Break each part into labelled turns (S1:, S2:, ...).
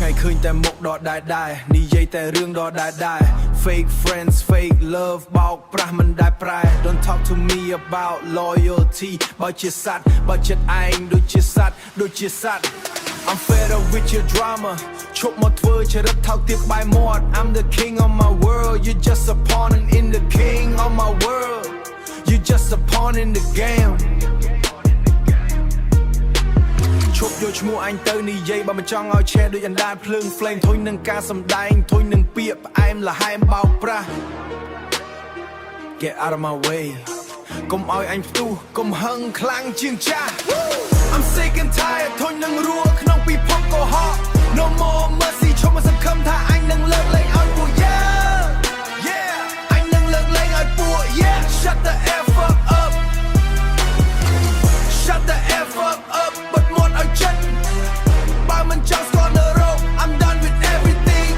S1: ថ្ងៃឃើញតែមុខដកដែរនិយាយតែរឿងដកដែរ fake friends fake love បោកប្រាស់មិនដែលប្រែ Don't talk to me about loyalty បើជាសัตว์បើចិត្តឯងដូចជាសัตว์ I'm fed up with your drama ឈប់មកធ្វើចរិតថោកទាបក្បែរមាត់ I'm the king of my world you're just a pawn in the king of my world you're just a pawn in the game ឈប់យកឈ្មោះអញទៅនិយាយបើមិនចង់ឲ្យឆេះដូចអណ្ដាតភ្លើង flame ធុញនឹងការសម្ដែងធុញនឹងពាក្យផ្អែមល្ហែមបោកប្រាស់ Get out of my way កុំឲ្យអញផ្ទុះកុំហឹងខ្លាំងជាងចាស់ I'm sick and tired ធុញនឹងរួក្នុងពិភពកុហក No more mercy ឈប់មកសង្ឃឹមថាអញនឹងលើកលែងឲ្យពួក Yeah អញនឹងលើកលែងឲ្យពួក Yeah Shut the F up Shut the F up បិទមាត់ឲ្យចិត្តបើមិនចង់ស្គាល់នរក I'm done with everything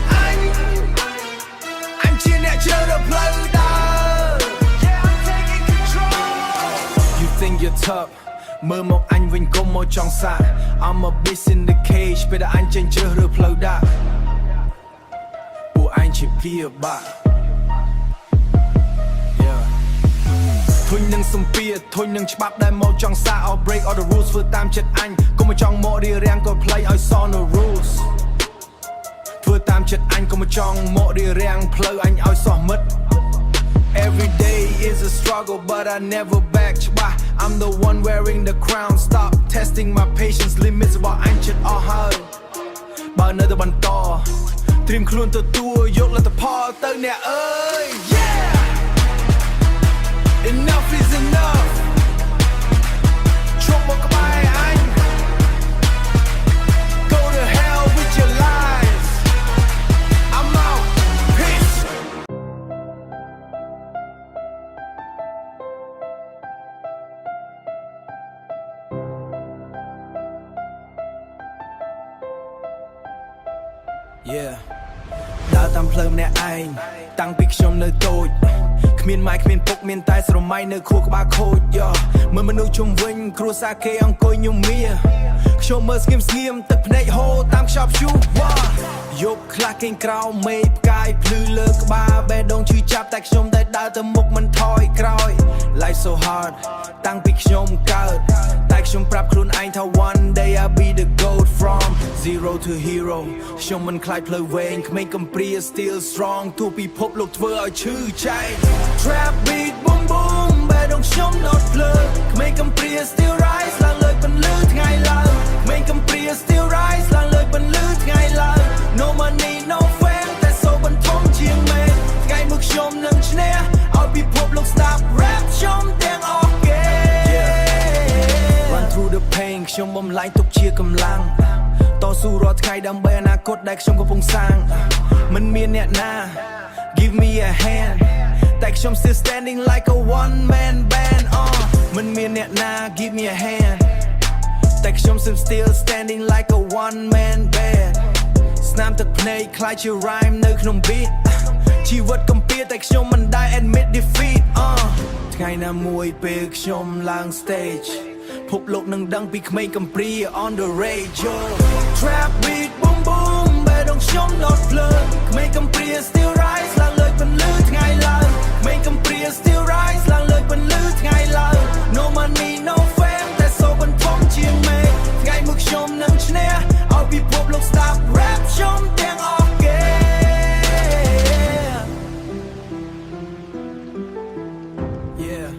S1: អញជាអ្នកជ្រើសរើសផ្លូវដើរ Yeah I'm taking control You think you're tough មើលមកអញវិញកុំមកចង់សាក់ I'm a beast in the cage ពេលដែលអញចេញជ្រើសរើសផ្លូវដាក់ពួកអញជាភាបាក់ធុញនឹងសម្ពាធធុញនឹងច្បាប់ដែលមកចង់សាក I'll break all the rules ធ្វើតាមចិត្តអញកុំមកចង់មករៀបរៀងក៏ផ្លៃឲ្យសល់ no rules ធ្វើតាមចិត្តអញកុំមកចង់មករៀបរៀងផ្លូវអញឲ្យសោះមិត្ត Every day is a struggle but I never back ច្បាស់ I'm the one wearing the crown stop testing my patience limits របស់អញចិត្តអស់ហើយបើនៅតែបន្តត្រៀមខ្លួនទទួលយកលទ្ធផលទៅអ្នកអើយ Enough is enough ឈប់មកក្បែរអញ Go to hell with your lies I'm out peace Yeah ដើរតាមផ្លូវម្នាក់ឯងតាំងពីខ្ញុំនៅតូចគ្មានម៉ែគ្មានពុកមានតែស្រមៃនៅខួរក្បាលខូចយ៉មើលមនុស្សជុំវិញគ្រួសារគេអង្គុយញមៀខ្ញុំមើលស្ងៀមទឹកភ្នែកហូរតាមខ្យល់ព្យុះយប់ខ្លះគេងក្រោមមេឃផ្កាយភ្លឺលើក្បាលបេះដូងឈឺចាប់តែខ្ញុំតែដើរទៅមុខមិនថយក្រោយ Life so hard តាំងពីខ្ញុំកើតតែខ្ញុំប្រាប់ខ្លួនឯងថា one day I'll be the goat from zero to hero ខ្ញុំមិនខ្លាចផ្លូវវែងក្មេងកំព្រា still strong ទោះពិភពលោកធ្វើឲ្យឈឺចែក Trap beat boom boom បេះដូងខ្ញុំដុតភ្លើងក្មេងកំព្រា still rise ឡើងលើពន្លឺថ្ងៃឡើងក្មេងកំព្រា still rise ឡើងលើពន្លឺថ្ងៃឡើង No money no fame តែសូរបន្ថំជាងមេថ្ងៃមួយខ្ញុំនឹងឈ្នះឲ្យពិភពលោកស្ដាប់ rap ខ្ញុំទាំងអស់គេ Run through the pain ខ្ញុំបំលែងទុកជាកម្លាំងតស៊ូរាល់ថ្ងៃដើម្បីអនាគតដែលខ្ញុំកំពុងសាងមិនមានអ្នកណា Give me a hand តែខ្ញុំ still standing like a one man band មិនមានអ្នកណា Give me a hand តែខ្ញុំ still standing like a one man band ស្នាមទឹកភ្នែកคล้ายជា rhyme នៅក្នុង beat ជីវិតកំពៀតែខ្ញុំមិនដែល admit defeat ថ្ងៃណាមួយពេលខ្ញុំឡើង stage ភពលោកនឹងដឹងពីក្មេងកំព្រា on the radio Trap beat boom boom បេះដូងខ្ញុំដុតភ្លើងក្មេងកំព្រា still rise ឡើងលើពន្លឺថ្ងៃឡើងក្មេងកំព្រា still rise ឡើងលើពន្លឺថ្ងៃឡើង No money no fame តែសូរបន្ថំជាងមេថ្ងៃមួយខ្ញុំនឹងឈ្នះឲ្យពិភពលោកស្ដាប់ rap ខ្ញុំទាំងអស់គេ Yeah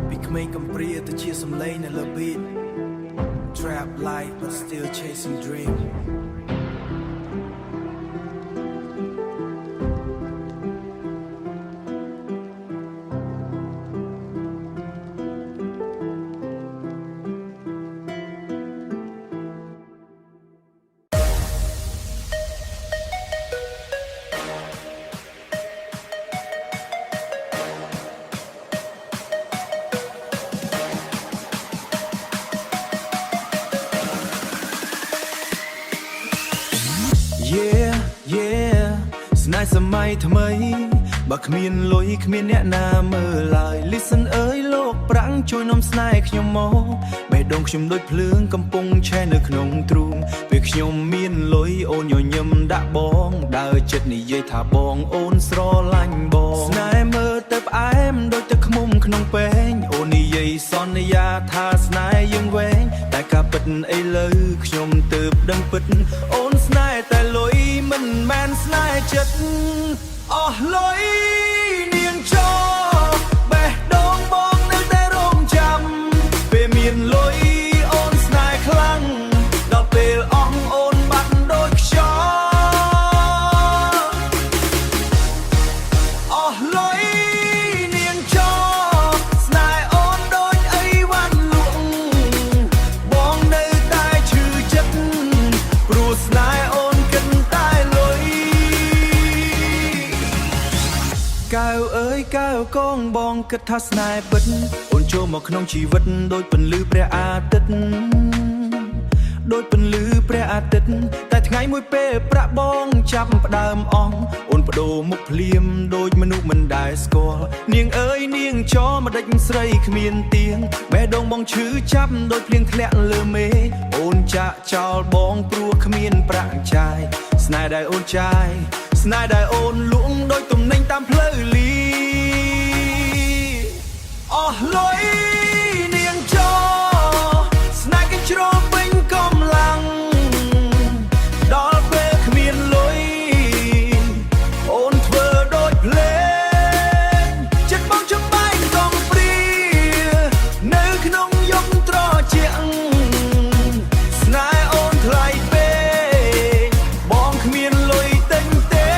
S1: ពីក្មេងកំព្រាទៅជាសំឡេងនៅលើ beat Trap life but still chasing dream Yeah yeah ស្នេហ៍សម័យថ្មីបើគ្មានលុយគ្មានអ្នកណាមើលឡើយ Listen អើយលោកប្រាំងជួយនាំស្នេហ៍ខ្ញុំមកបេះ ដងខ្ញុំដូចភ្លើងកំពុងឆេះនៅក្នុងទ្រូងពេលខ្ញុំមានលុយអូនញញឹមដាក់បងដើរចិត្តនិយាយថាបងអូនស្រឡាញ់បងស្នេហ៍មើលទៅផ្អែមដូចទឹកឃ្មុំក្នុងពែងអូននិយាយសន្យាថាស្នេហ៍យើងវែងតែការពិតឥឡូវខ្ញុំទើបដឹងពិតអូនស្នេហ៍តែលុយមិនមែនស្នេហ៍ចិត្តអស់លុយនាងចរបេះដូងបងនៅតែរងចាំពេលមានលុយអូនស្នេហ៍ខ្លាំងដល់ពេលអស់អូនបាត់ដូចខ្យល់អស់លុយនាងចរស្នេហ៍អូនដូចអីវ៉ាន់លក់បងនៅតែឈឺចិត្តព្រោះស្នេហ៍អូនគិតតែលុយកៅអើយកៅកងបងគិតថាស្នេហ៍ពិតអូនចូលមកក្នុងជីវិតដូចពន្លឺព្រះអាទិត្យដូចពន្លឺព្រះអាទិត្យតែថ្ងៃមួយពេលប្រាក់បងចាប់ផ្ដើមអស់អូនបដូរមុខភ្លាមដូចមនុស្សមិនដែលស្គាល់នាងអើយនាងចរម្ដេចស្រីគ្មានទៀងបេះដូងបងឈឺចាប់ដូចភ្លៀងធ្លាក់លើមេអូនចាក់ចោលបងព្រោះគ្មានប្រាក់ចាយស្នេហ៍ដែលអូនចាយស្នេហ៍ដែលអូនលក់ដូចទំនិញតាមផ្លូវលីអស់លុយនាងចរស្នេហ៍គេជ្រោមពេញកម្លាំងដល់ពេលគ្មានលុយអូនធ្វើដូចភ្លេងចិត្តបងចំបែកកងព្រានៅក្នុងយប់ត្រជាក់ស្នេហ៍អូនថ្លៃពេកបងគ្មានលុយទិញទេ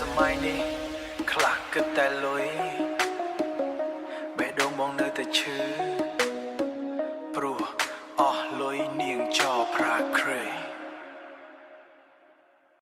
S1: សម័យនេះខ្លះគិតតែលុយបេះដូងបងនៅតែឈឺព្រោះអស់លុយនាងចោលប្រាក្រេ